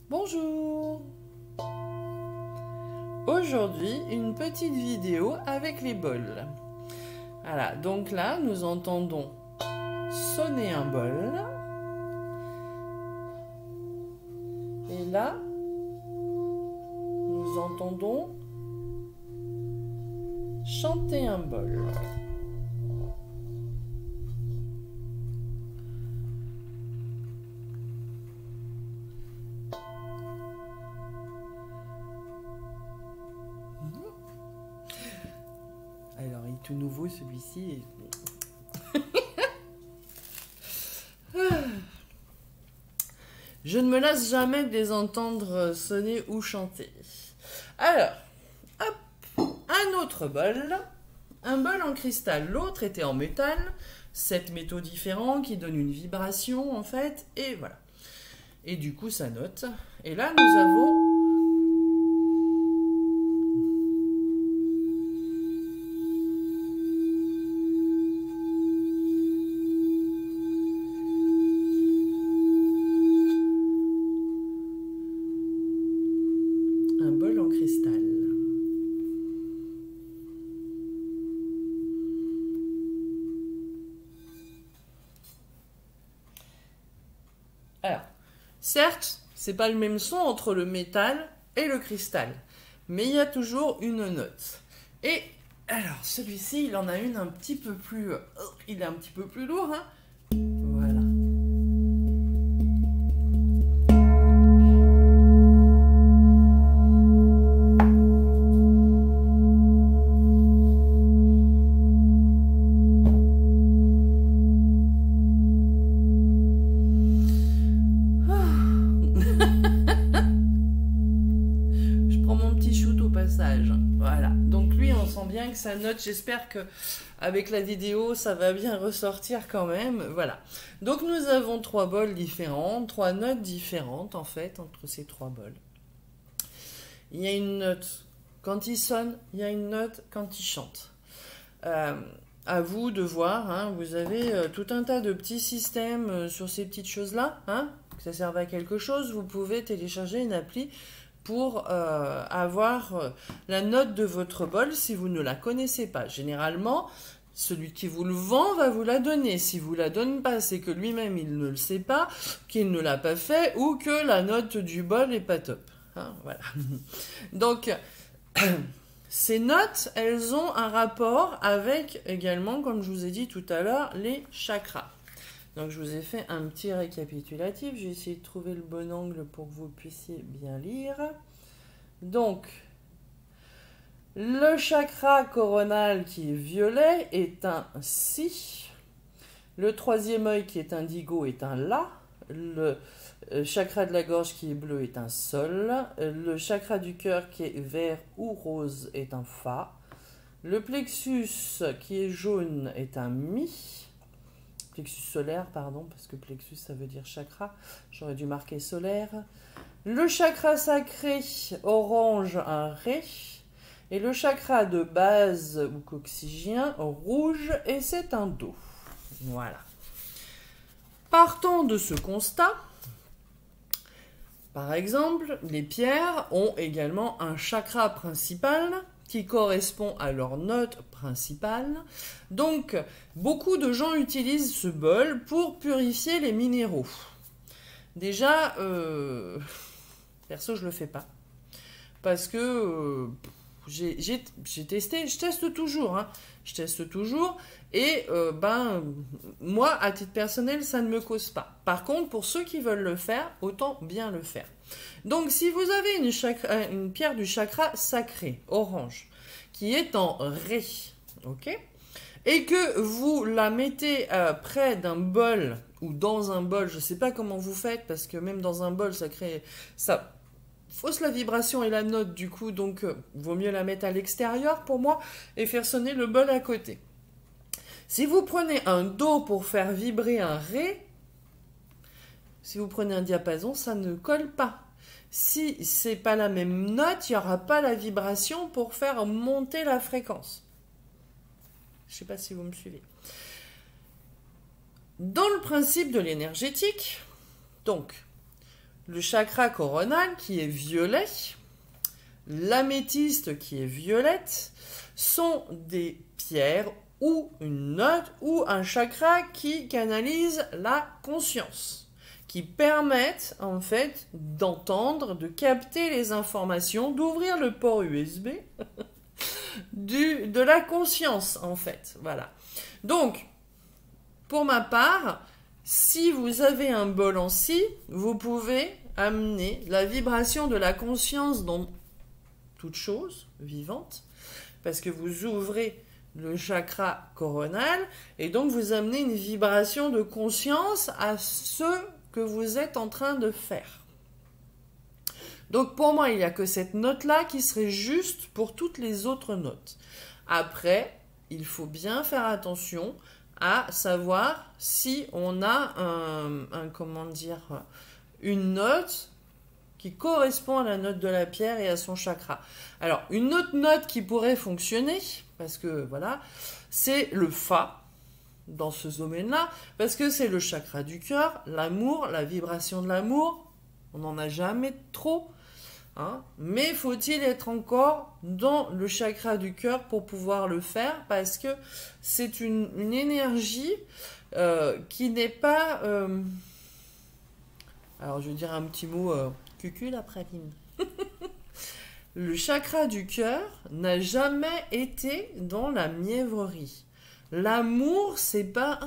Bonjour! Aujourd'hui, une petite vidéo avec les bols. Voilà, donc là, nous entendons sonner un bol. Et là, nous entendons chanter un bol. Alors, il est tout nouveau celui-ci. Je ne me lasse jamais de les entendre sonner ou chanter. Alors, hop, un autre bol. Un bol en cristal, l'autre était en métal. 7 métaux différents qui donnent une vibration en fait. Et voilà. Et du coup, ça note. Et là, nous avons... un bol en cristal. Alors, certes, c'est pas le même son entre le métal et le cristal, mais il y a toujours une note. Et alors, celui-ci, il en a une un petit peu plus... il est un petit peu plus lourd, hein. Voilà. Voilà, donc lui on sent bien que ça note, j'espère que avec la vidéo ça va bien ressortir quand même, voilà. Donc nous avons 3 bols différents, 3 notes différentes en fait entre ces 3 bols. Il y a une note quand il sonne, il y a une note quand il chante. À vous de voir, hein, vous avez tout un tas de petits systèmes sur ces petites choses-là, hein, que ça serve à quelque chose, vous pouvez télécharger une appli pour avoir la note de votre bol si vous ne la connaissez pas. Généralement, celui qui vous le vend va vous la donner. Si vous la donne pas, c'est que lui-même il ne le sait pas, qu'il ne l'a pas fait ou que la note du bol est pas top. Hein, voilà. Donc, ces notes, elles ont un rapport avec également, comme je vous ai dit tout à l'heure, les chakras. Donc je vous ai fait un petit récapitulatif, j'ai essayé de trouver le bon angle pour que vous puissiez bien lire. Donc, le chakra coronal qui est violet est un Si. Le troisième œil qui est indigo est un La. Le chakra de la gorge qui est bleu est un Sol. Le chakra du cœur qui est vert ou rose est un Fa. Le plexus qui est jaune est un Mi. Plexus solaire, pardon, parce que plexus ça veut dire chakra, j'aurais dû marquer solaire. Le chakra sacré orange, un Ré, et le chakra de base ou coccygien rouge, et c'est un Do. Voilà. Partons de ce constat, par exemple, les pierres ont également un chakra principal qui correspond à leur note principale. Donc, beaucoup de gens utilisent ce bol pour purifier les minéraux. Déjà, perso, je le fais pas. Parce que j'ai testé, je teste toujours. Hein, je teste toujours. Et moi, à titre personnel, ça ne me cause pas. Par contre, pour ceux qui veulent le faire, autant bien le faire. Donc, si vous avez une pierre du chakra sacré, orange, qui est en Ré, ok, et que vous la mettez près d'un bol ou dans un bol, je ne sais pas comment vous faites, parce que même dans un bol, ça fausse la vibration et la note du coup, donc vaut mieux la mettre à l'extérieur pour moi et faire sonner le bol à côté. Si vous prenez un Do pour faire vibrer un Ré, si vous prenez un diapason, ça ne colle pas. Si c'est pas la même note, il n'y aura pas la vibration pour faire monter la fréquence. Je ne sais pas si vous me suivez. Dans le principe de l'énergétique, donc, le chakra coronal qui est violet, l'améthyste qui est violette, sont des pierres ou une note ou un chakra qui canalise la conscience, qui permettent en fait d'entendre, de capter les informations, d'ouvrir le port USB de la conscience en fait. Voilà. Donc, pour ma part, si vous avez un bol en si, vous pouvez amener la vibration de la conscience dans toute chose vivante, parce que vous ouvrez le chakra coronal, et donc vous amenez une vibration de conscience à ce que vous êtes en train de faire. Donc pour moi, il n'y a que cette note-là qui serait juste pour toutes les autres notes. Après, il faut bien faire attention à savoir si on a comment dire, une note qui correspond à la note de la pierre et à son chakra. Alors, une autre note qui pourrait fonctionner, parce que voilà, c'est le Fa, dans ce domaine-là, parce que c'est le chakra du cœur, l'amour, la vibration de l'amour. On n'en a jamais trop, hein, mais faut-il être encore dans le chakra du cœur pour pouvoir le faire, parce que c'est une énergie qui n'est pas... alors, je vais dire un petit mot... cucul après ligne. Le chakra du cœur n'a jamais été dans la mièvrerie. L'amour, c'est pas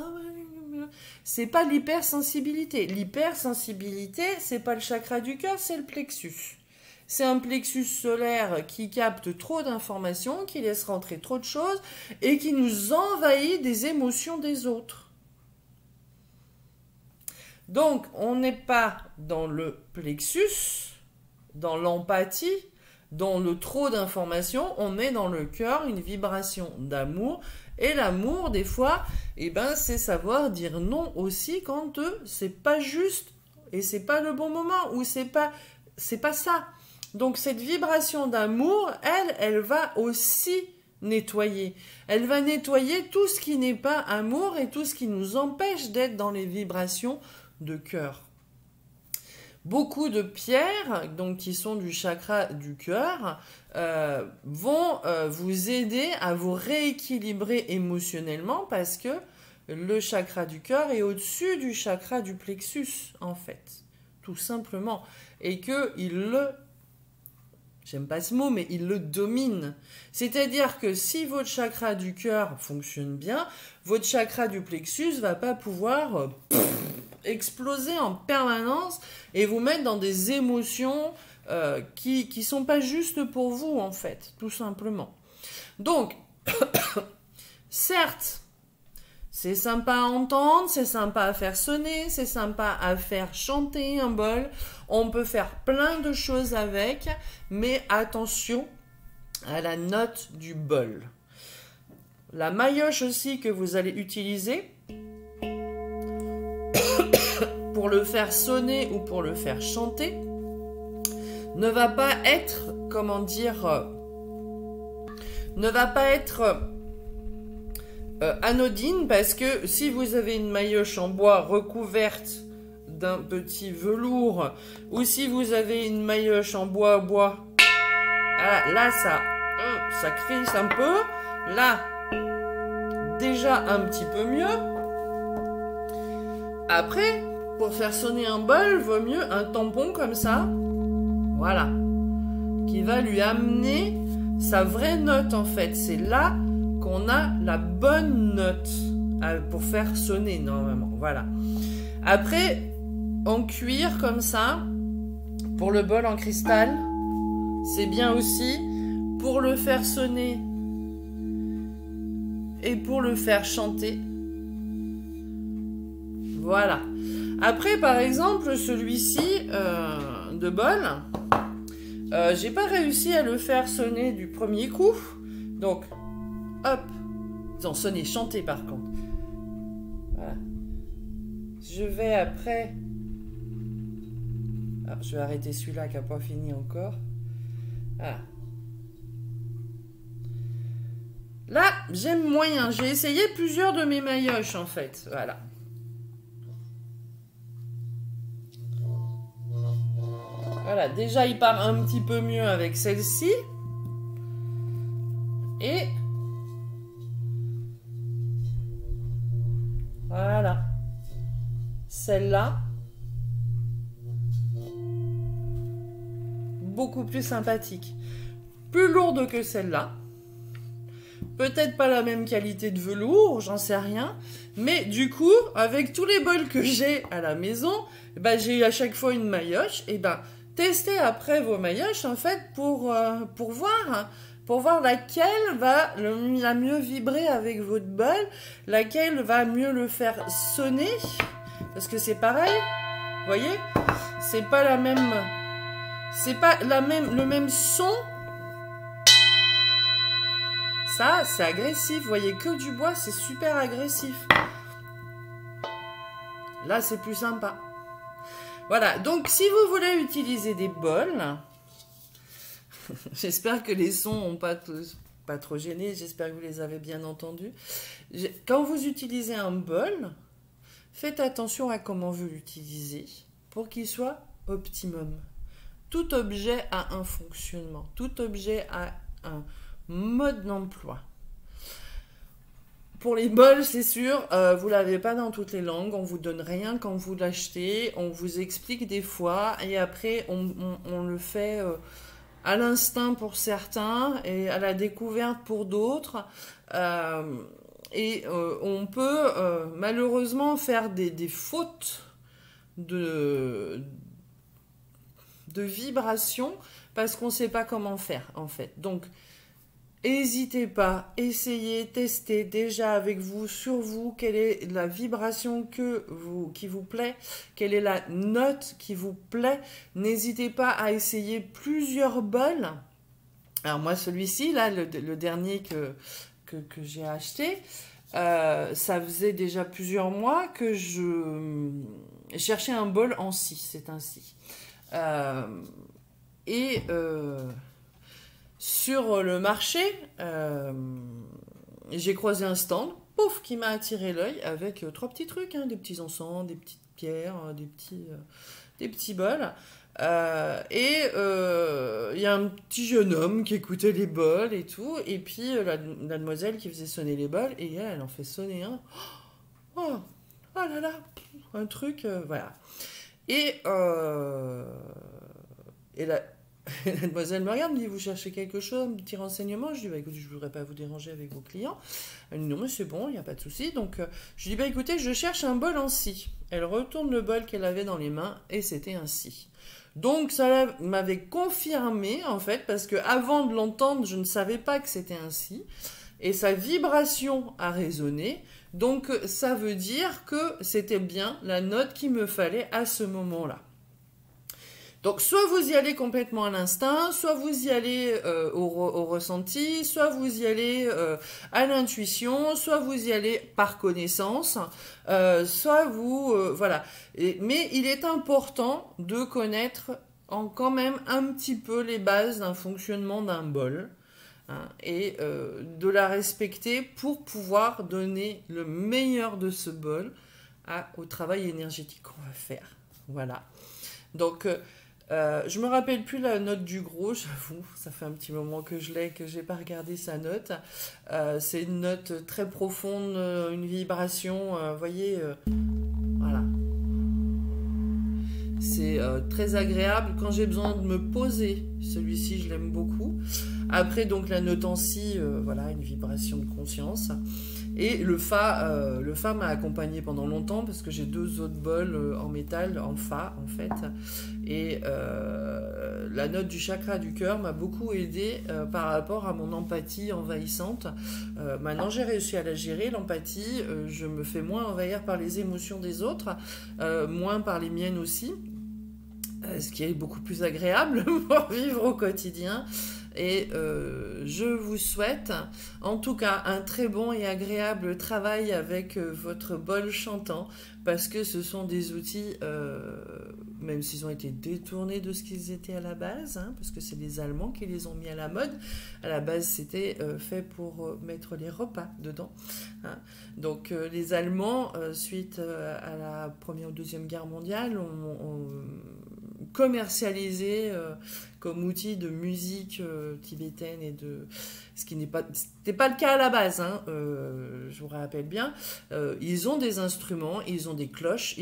l'hypersensibilité. L'hypersensibilité, c'est pas le chakra du cœur, c'est le plexus. C'est un plexus solaire qui capte trop d'informations, qui laisse rentrer trop de choses et qui nous envahit des émotions des autres. Donc, on n'est pas dans le plexus, dans l'empathie, dans le trop d'informations, on est dans le cœur, une vibration d'amour. Et l'amour, des fois, c'est savoir dire non aussi quand c'est pas juste et c'est pas le bon moment ou c'est pas ça. Donc, cette vibration d'amour, elle va aussi nettoyer. Elle va nettoyer tout ce qui n'est pas amour et tout ce qui nous empêche d'être dans les vibrations de cœur. Beaucoup de pierres, donc qui sont du chakra du cœur, vont vous aider à vous rééquilibrer émotionnellement parce que le chakra du cœur est au-dessus du chakra du plexus, en fait, tout simplement. Et j'aime pas ce mot, mais il le domine. C'est-à-dire que si votre chakra du cœur fonctionne bien, votre chakra du plexus va pas pouvoir exploser en permanence et vous mettre dans des émotions qui sont pas justes pour vous, en fait, tout simplement. Donc, certes, c'est sympa à entendre, c'est sympa à faire sonner, c'est sympa à faire chanter un bol. On peut faire plein de choses avec, mais attention à la note du bol. La maillotche aussi que vous allez utiliser pour le faire sonner ou pour le faire chanter ne va pas être, anodine, parce que si vous avez une maillotche en bois recouverte d'un petit velours, ou si vous avez une maillotche en bois, là ça crisse un peu, là déjà un petit peu mieux. Après, pour faire sonner un bol, vaut mieux un tampon comme ça, voilà, qui va lui amener sa vraie note, en fait. C'est là qu'on a la bonne note pour faire sonner normalement, voilà. Après, en cuir comme ça, pour le bol en cristal, c'est bien aussi pour le faire sonner et pour le faire chanter. Voilà. Après, par exemple, celui-ci de bol, j'ai pas réussi à le faire sonner du premier coup. Donc, hop. Non, sonner, chanter par contre. Voilà. Je vais après... Alors, je vais arrêter celui-là qui n'a pas fini encore. Voilà. Là, j'aime moyen. J'ai essayé plusieurs de mes maillotches, en fait. Voilà. Voilà, déjà il part un petit peu mieux avec celle-ci. Et voilà. Celle-là. Beaucoup plus sympathique. Plus lourde que celle-là. Peut-être pas la même qualité de velours, j'en sais rien. Mais du coup, avec tous les bols que j'ai à la maison, bah, j'ai à chaque fois une maillotche. Et ben, testez après vos maillotches, en fait, pour voir laquelle va la mieux vibrer avec votre bol, laquelle va mieux le faire sonner. Parce que c'est pareil, vous voyez, c'est pas la même... C'est pas le même son. Ça, c'est agressif. Vous voyez que du bois, c'est super agressif. Là, c'est plus sympa. Voilà. Donc, si vous voulez utiliser des bols, j'espère que les sons n'ont pas trop gêné. J'espère que vous les avez bien entendus. Quand vous utilisez un bol, faites attention à comment vous l'utilisez pour qu'il soit optimum. Tout objet a un fonctionnement, tout objet a un mode d'emploi. Pour les bols, c'est sûr, vous ne l'avez pas dans toutes les langues, on vous donne rien quand vous l'achetez, on vous explique des fois, et après on le fait à l'instinct pour certains, et à la découverte pour d'autres. On peut malheureusement faire des fautes de vibration parce qu'on ne sait pas comment faire en fait. Donc n'hésitez pas, essayez, testez déjà avec vous, sur vous, quelle est la vibration qui vous plaît, quelle est la note qui vous plaît. N'hésitez pas à essayer plusieurs bols. Alors moi celui-ci là, le dernier que j'ai acheté, ça faisait déjà plusieurs mois que je cherchais un bol en si, c'est un si. Sur le marché, j'ai croisé un stand, pouf, qui m'a attiré l'œil avec 3 petits trucs, hein, des petits encens, des petites pierres, des petits bols. Il y a un petit jeune homme qui écoutait les bols et tout, et puis la demoiselle qui faisait sonner les bols, et elle en fait sonner un. Oh là là, un truc, voilà. Et la demoiselle me regarde, me dit, vous cherchez quelque chose, un petit renseignement? Je dis, bah écoute, je ne voudrais pas vous déranger avec vos clients. Elle me dit, non mais c'est bon, il n'y a pas de souci. Donc je dis, bah écoutez, je cherche un bol en si. Elle retourne le bol qu'elle avait dans les mains et c'était un si. Donc ça m'avait confirmé en fait, parce que avant de l'entendre, je ne savais pas que c'était un si. Et sa vibration a résonné. Donc ça veut dire que c'était bien la note qu'il me fallait à ce moment-là. Donc, soit vous y allez complètement à l'instinct, soit vous y allez au ressenti, soit vous y allez à l'intuition, soit vous y allez par connaissance, soit vous... voilà. Mais il est important de connaître quand même un petit peu les bases d'un fonctionnement d'un bol, hein, et de la respecter pour pouvoir donner le meilleur de ce bol au travail énergétique qu'on va faire. Voilà. Donc... je me rappelle plus la note du gros, j'avoue, ça fait un petit moment que je l'ai, que j'ai pas regardé sa note. C'est une note très profonde, une vibration, vous voyez, voilà. C'est très agréable quand j'ai besoin de me poser. Celui-ci, je l'aime beaucoup. Après, donc la note en si, voilà, une vibration de conscience. Et le fa m'a accompagné pendant longtemps parce que j'ai 2 autres bols en métal, en fa en fait. Et la note du chakra du cœur m'a beaucoup aidé par rapport à mon empathie envahissante. Maintenant j'ai réussi à la gérer, l'empathie. Je me fais moins envahir par les émotions des autres, moins par les miennes aussi. Ce qui est beaucoup plus agréable pour vivre au quotidien. Et je vous souhaite en tout cas un très bon et agréable travail avec votre bol chantant, parce que ce sont des outils, même s'ils ont été détournés de ce qu'ils étaient à la base, hein, parce que c'est les Allemands qui les ont mis à la mode. À la base c'était fait pour mettre les repas dedans, hein. Donc les Allemands, suite à la Première ou Deuxième Guerre mondiale, ont commercialisé comme outil de musique tibétaine ce qui n'était pas le cas à la base, hein, je vous rappelle bien. Ils ont des instruments, ils ont des cloches,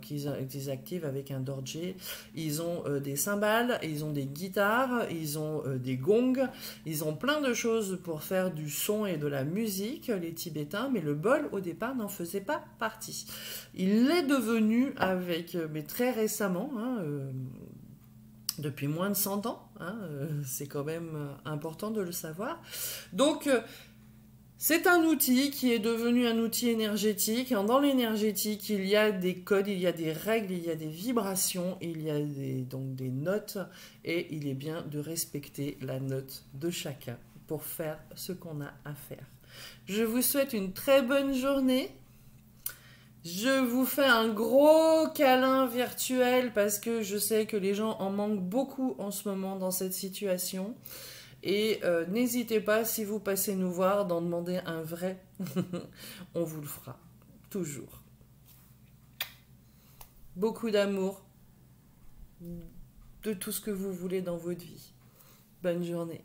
qu'ils activent avec un dorje, ils ont des cymbales, ils ont des guitares, ils ont des gongs, ils ont plein de choses pour faire du son et de la musique, les Tibétains, mais le bol au départ n'en faisait pas partie. Il l'est devenu mais très récemment, hein, depuis moins de 100 ans, hein, c'est quand même important de le savoir. Donc, c'est un outil qui est devenu un outil énergétique. Dans l'énergétique, il y a des codes, il y a des règles, il y a des vibrations, il y a donc des notes, et il est bien de respecter la note de chacun pour faire ce qu'on a à faire. Je vous souhaite une très bonne journée. Je vous fais un gros câlin virtuel parce que je sais que les gens en manquent beaucoup en ce moment dans cette situation. Et n'hésitez pas, si vous passez nous voir, d'en demander un vrai. On vous le fera, toujours. Beaucoup d'amour, de tout ce que vous voulez dans votre vie. Bonne journée.